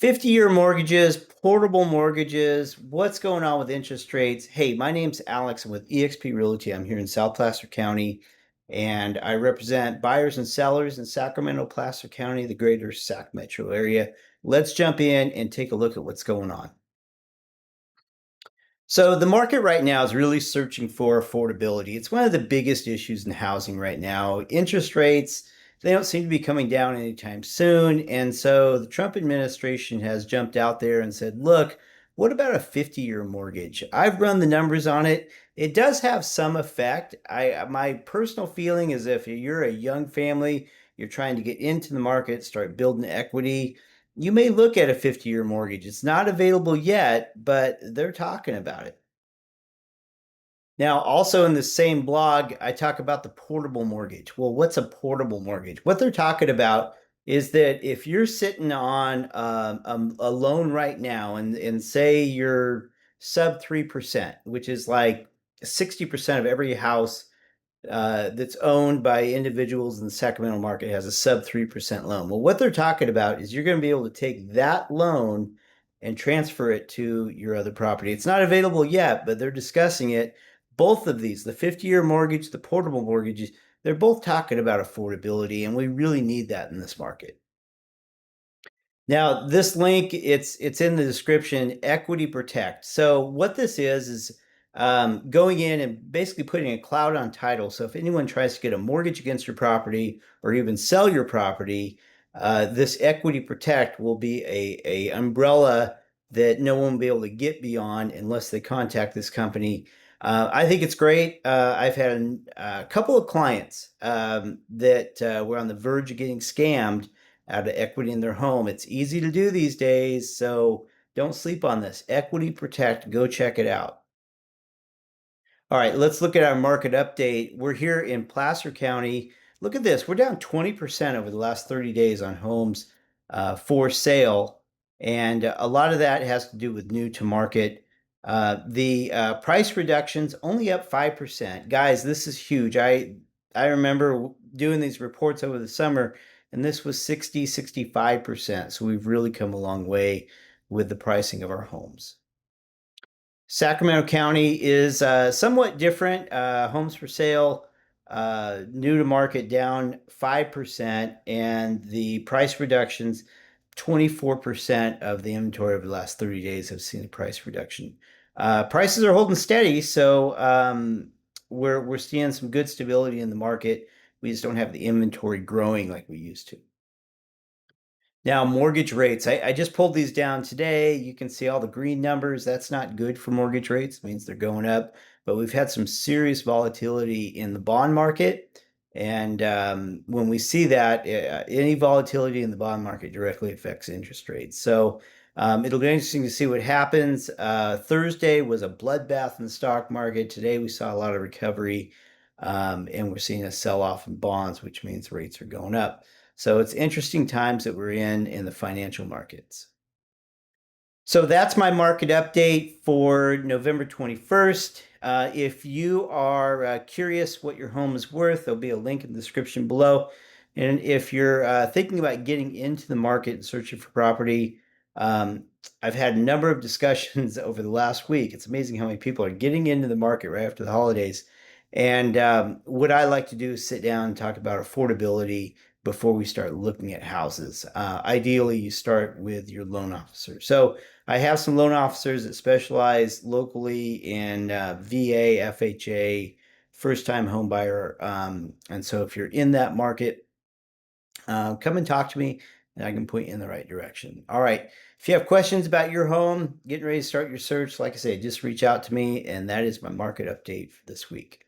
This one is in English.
50-year mortgages, portable mortgages, what's going on with interest rates? Hey, my name's Alex. I'm with eXp Realty. I'm here in South Placer County, and I represent buyers and sellers in Sacramento, Placer County, the greater Sac metro area. Let's jump in and take a look at what's going on. So the market right now is really searching for affordability. It's one of the biggest issues in housing right now. Interest rates, they don't seem to be coming down anytime soon. And so the Trump administration has jumped out there and said, look, what about a 50-year mortgage? I've run the numbers on it. It does have some effect. My personal feeling is if you're a young family, you're trying to get into the market, start building equity, you may look at a 50-year mortgage. It's not available yet, but they're talking about it. Now, also in the same blog, I talk about the portable mortgage. Well, what's a portable mortgage? What they're talking about is that if you're sitting on a loan right now and say you're sub 3%, which is like 60% of every house that's owned by individuals in the Sacramento market has a sub 3% loan. Well, what they're talking about is you're going to be able to take that loan and transfer it to your other property. It's not available yet, but they're discussing it. Both of these, the 50-year mortgage, the portable mortgages, they're both talking about affordability, and we really need that in this market. Now, this link, it's in the description, Equity Protect. So what this is going in and basically putting a cloud on title. So if anyone tries to get a mortgage against your property or even sell your property, this Equity Protect will be a umbrella that no one will be able to get beyond unless they contact this company. I think it's great. I've had a couple of clients that were on the verge of getting scammed out of equity in their home. It's easy to do these days, so don't sleep on this. Equity Protect, go check it out. All right, let's look at our market update. We're here in Placer County. Look at this. We're down 20% over the last 30 days on homes for sale. And a lot of that has to do with new to market. The price reductions only up 5%. Guys, this is huge. I remember doing these reports over the summer, and this was 60, 65%. So we've really come a long way with the pricing of our homes. Sacramento County is somewhat different. Homes for sale, new to market down 5%, and the price reductions, 24% of the inventory over the last 30 days have seen a price reduction. Prices are holding steady, so we're seeing some good stability in the market. We just don't have the inventory growing like we used to. Now, mortgage rates, I just pulled these down today. You can see all the green numbers. That's not good for mortgage rates. It means they're going up. But we've had some serious volatility in the bond market. And when we see that, any volatility in the bond market directly affects interest rates. So it'll be interesting to see what happens. Thursday was a bloodbath in the stock market. Today we saw a lot of recovery, and we're seeing a sell-off in bonds, which means rates are going up. So it's interesting times that we're in the financial markets. So that's my market update for November 21st. If you are curious what your home is worth, there'll be a link in the description below. And if you're thinking about getting into the market and searching for property, I've had a number of discussions over the last week. It's amazing how many people are getting into the market right after the holidays. And what I like to do is sit down and talk about affordability before we start looking at houses. Ideally, you start with your loan officer. So I have some loan officers that specialize locally in VA, FHA, first-time home buyer. And so if you're in that market, come and talk to me and I can point you in the right direction. All right. If you have questions about your home, getting ready to start your search, like I say, just reach out to me. And that is my market update for this week.